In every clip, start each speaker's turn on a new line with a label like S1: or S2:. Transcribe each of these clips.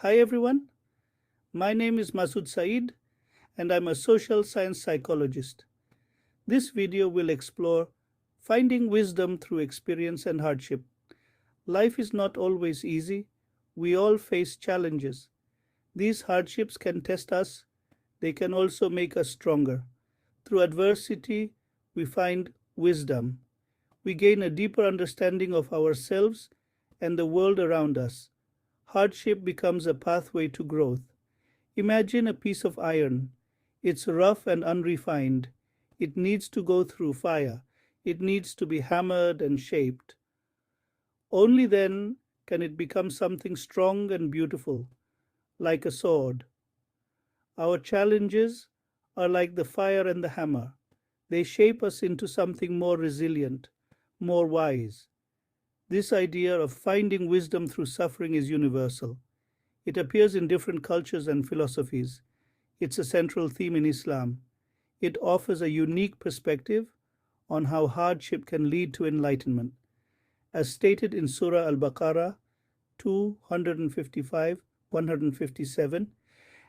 S1: Hi everyone, my name is Masood Saeed and I'm a social science psychologist. This video will explore finding wisdom through experience and hardship. Life is not always easy. We all face challenges. These hardships can test us. They can also make us stronger. Through adversity, we find wisdom. We gain a deeper understanding of ourselves and the world around us. Hardship becomes a pathway to growth. Imagine a piece of iron. It's rough and unrefined. It needs to go through fire. It needs to be hammered and shaped. Only then can it become something strong and beautiful, like a sword. Our challenges are like the fire and the hammer. They shape us into something more resilient, more wise. This idea of finding wisdom through suffering is universal. It appears in different cultures and philosophies. It's a central theme in Islam. It offers a unique perspective on how hardship can lead to enlightenment. As stated in Surah Al-Baqarah 255, 157,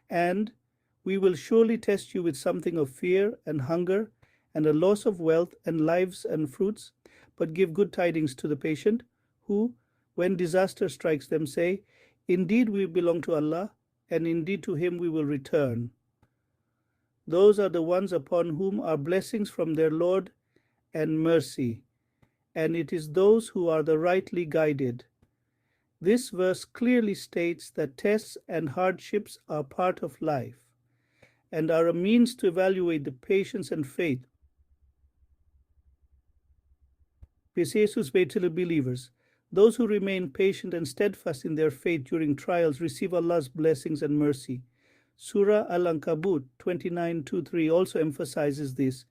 S1: and we will surely test you with something of fear and hunger and a loss of wealth and lives and fruits, but give good tidings to the patient who, when disaster strikes them, say, indeed we belong to Allah, and indeed to Him we will return. Those are the ones upon whom are blessings from their Lord and mercy, and it is those who are the rightly guided. This verse clearly states that tests and hardships are part of life and are a means to evaluate the patience and faith. Precious believers, those who remain patient and steadfast in their faith during trials receive Allah's blessings and mercy. Surah Al-Ankabut 29:2-3 also emphasizes this.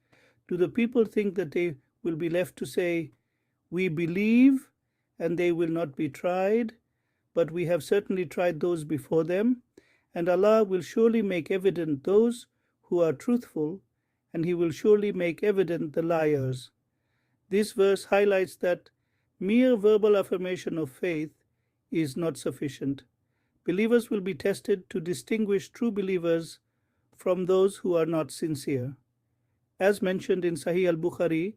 S1: Do the people think that they will be left to say, we believe and they will not be tried, but we have certainly tried those before them, and Allah will surely make evident those who are truthful, and He will surely make evident the liars. This verse highlights that mere verbal affirmation of faith is not sufficient. Believers will be tested to distinguish true believers from those who are not sincere. As mentioned in Sahih al-Bukhari,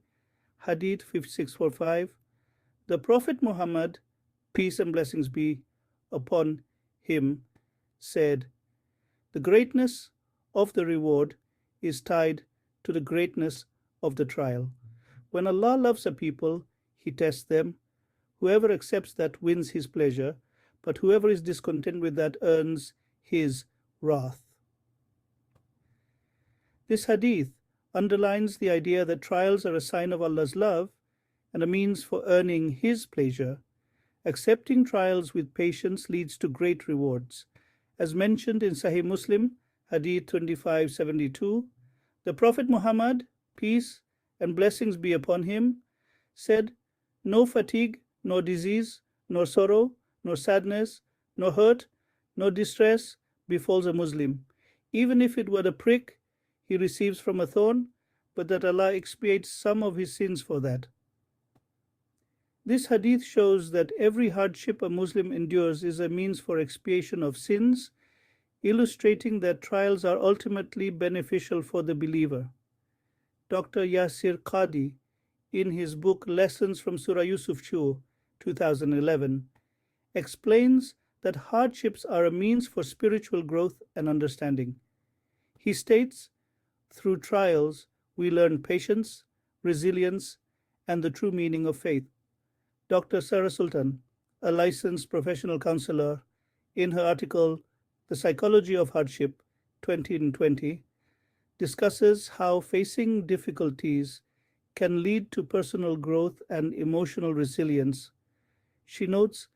S1: Hadith 5645, the Prophet Muhammad, peace and blessings be upon him, said, the greatness of the reward is tied to the greatness of the trial. When Allah loves a people, He tests them. Whoever accepts that wins His pleasure, but whoever is discontent with that earns His wrath. This hadith underlines the idea that trials are a sign of Allah's love and a means for earning His pleasure. Accepting trials with patience leads to great rewards. As mentioned in Sahih Muslim, Hadith 2572, the Prophet Muhammad, peace and blessings be upon him, said, no fatigue, nor disease, nor sorrow, nor sadness, nor hurt, nor distress befalls a Muslim, even if it were the prick he receives from a thorn, but that Allah expiates some of his sins for that. This hadith shows that every hardship a Muslim endures is a means for expiation of sins, illustrating that trials are ultimately beneficial for the believer. Dr. Yasir Qadi, in his book Lessons from Surah Yusuf 2011, explains that hardships are a means for spiritual growth and understanding. He states, through trials, we learn patience, resilience, and the true meaning of faith. Dr. Sarah Sultan, a licensed professional counselor, in her article, The Psychology of Hardship, 2020, discusses how facing difficulties can lead to personal growth and emotional resilience. She notes,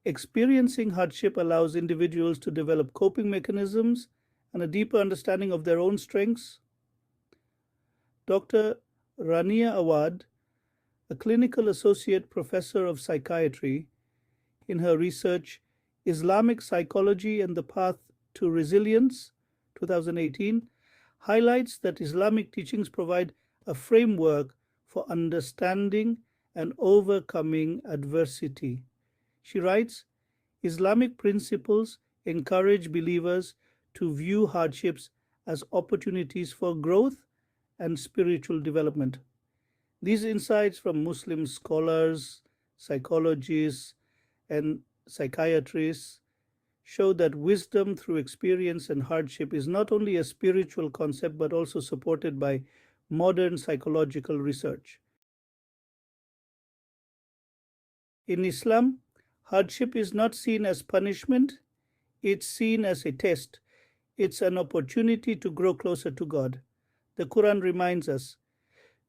S1: experiencing hardship allows individuals to develop coping mechanisms and a deeper understanding of their own strengths. Dr. Rania Awad, a clinical associate professor of psychiatry, in her research, Islamic Psychology and the Path to Resilience, 2018, highlights that Islamic teachings provide a framework for understanding and overcoming adversity. She writes, Islamic principles encourage believers to view hardships as opportunities for growth and spiritual development. These insights from Muslim scholars, psychologists, and psychiatrists show that wisdom through experience and hardship is not only a spiritual concept but also supported by modern psychological research. In Islam, hardship is not seen as punishment, it's seen as a test. It's an opportunity to grow closer to God. The Quran reminds us,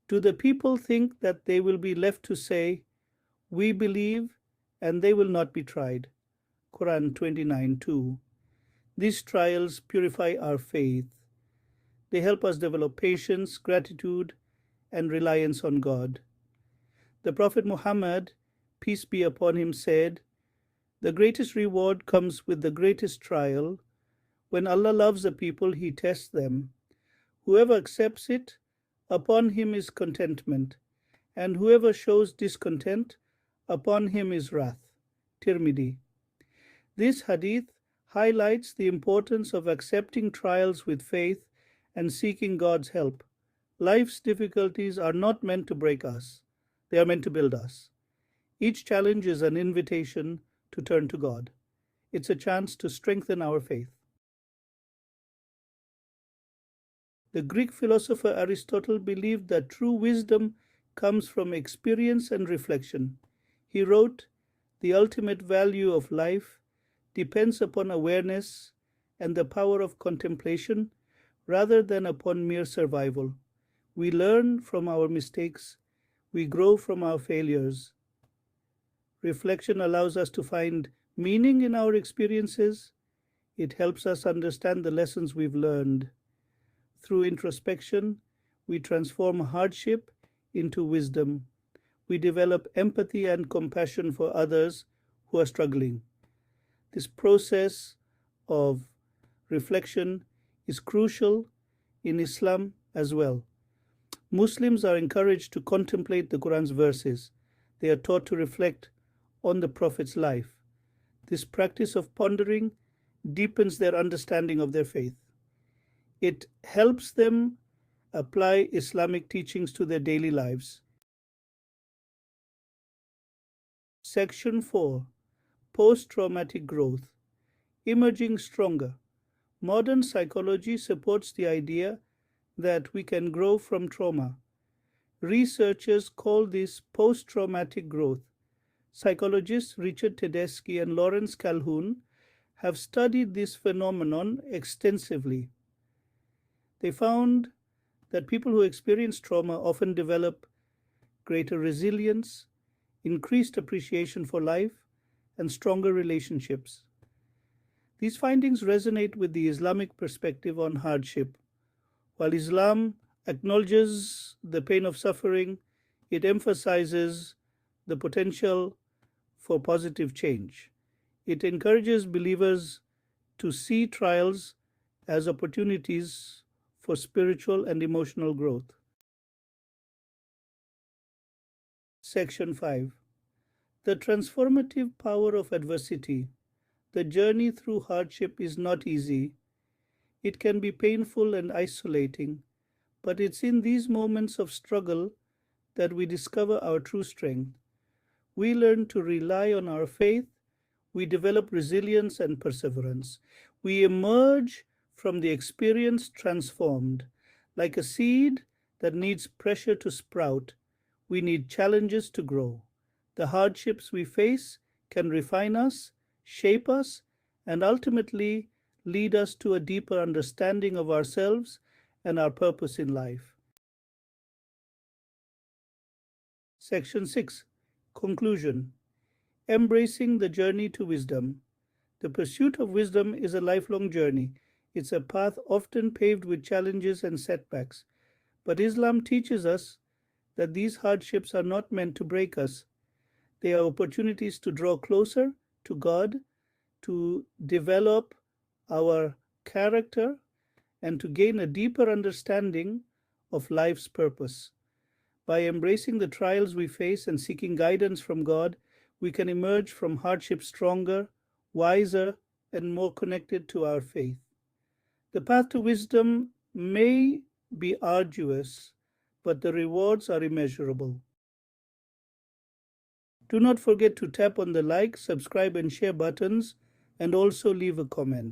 S1: do the people think that they will be left to say, we believe, and they will not be tried? Quran 29:2. These trials purify our faith. They help us develop patience, gratitude, and reliance on God. The Prophet Muhammad, peace be upon him, said, the greatest reward comes with the greatest trial. When Allah loves a people, He tests them. Whoever accepts it, upon him is contentment, and whoever shows discontent, upon him is wrath. Tirmidhi. This hadith highlights the importance of accepting trials with faith and seeking God's help. Life's difficulties are not meant to break us, they are meant to build us. Each challenge is an invitation to turn to God. It's a chance to strengthen our faith. The Greek philosopher Aristotle believed that true wisdom comes from experience and reflection. He wrote, the ultimate value of life depends upon awareness and the power of contemplation rather than upon mere survival. We learn from our mistakes. We grow from our failures. Reflection allows us to find meaning in our experiences. It helps us understand the lessons we've learned. Through introspection, we transform hardship into wisdom. We develop empathy and compassion for others who are struggling. This process of reflection is crucial in Islam as well. Muslims are encouraged to contemplate the Quran's verses. They are taught to reflect on the Prophet's life. This practice of pondering deepens their understanding of their faith. It helps them apply Islamic teachings to their daily lives. Section 4. Post-traumatic growth. Emerging stronger. Modern psychology supports the idea that we can grow from trauma. Researchers call this post-traumatic growth. Psychologists Richard Tedeschi and Lawrence Calhoun have studied this phenomenon extensively. They found that people who experience trauma often develop greater resilience, increased appreciation for life, and stronger relationships. These findings resonate with the Islamic perspective on hardship. While Islam acknowledges the pain of suffering, it emphasizes the potential for positive change. It encourages believers to see trials as opportunities for spiritual and emotional growth. Section 5. The transformative power of adversity. The journey through hardship is not easy. It can be painful and isolating, but it's in these moments of struggle that we discover our true strength. We learn to rely on our faith. We develop resilience and perseverance. We emerge from the experience transformed. Like a seed that needs pressure to sprout, we need challenges to grow. The hardships we face can refine us, shape us, and ultimately lead us to a deeper understanding of ourselves and our purpose in life. Section 6. Conclusion. Embracing the journey to wisdom. The pursuit of wisdom is a lifelong journey. It's a path often paved with challenges and setbacks. But Islam teaches us that these hardships are not meant to break us. They are opportunities to draw closer to God, to develop our character, and to gain a deeper understanding of life's purpose. By embracing the trials we face and seeking guidance from God, we can emerge from hardship stronger, wiser, and more connected to our faith. The path to wisdom may be arduous, but the rewards are immeasurable. Do not forget to tap on the like, subscribe, and share buttons, and also leave a comment.